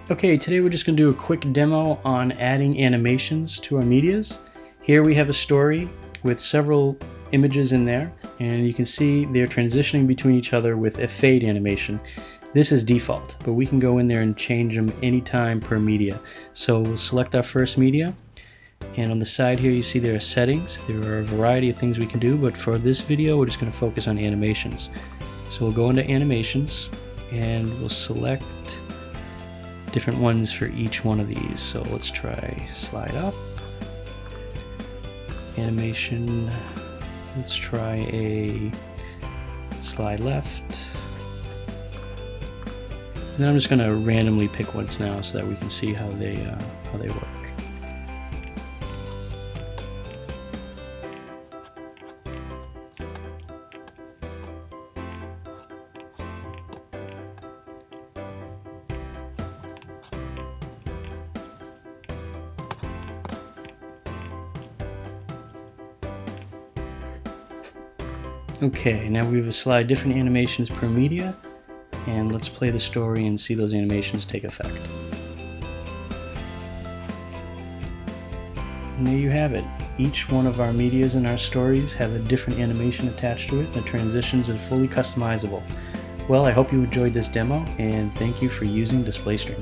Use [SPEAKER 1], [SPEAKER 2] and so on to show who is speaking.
[SPEAKER 1] Okay, today we're just going to do a quick demo on adding animations to our medias. Here we have a story with several images in there, and you can see they're transitioning between each other with a fade animation. This is default, but we can go in there and change them anytime per media. So we'll select our first media, and on the side here you see there are settings. There are a variety of things we can do, but for this video we're just going to focus on animations. So we'll go into animations and we'll select different ones for each one of these. So let's try slide up, animation, let's try a slide left, and then I'm just going to randomly pick ones now so that we can see how they work. Okay, now we have a slide different animations per media, and let's play the story and see those animations take effect. And there you have it. Each one of our medias in our stories have a different animation attached to it. The transitions are fully customizable. Well, I hope you enjoyed this demo, and thank you for using Display.Stream.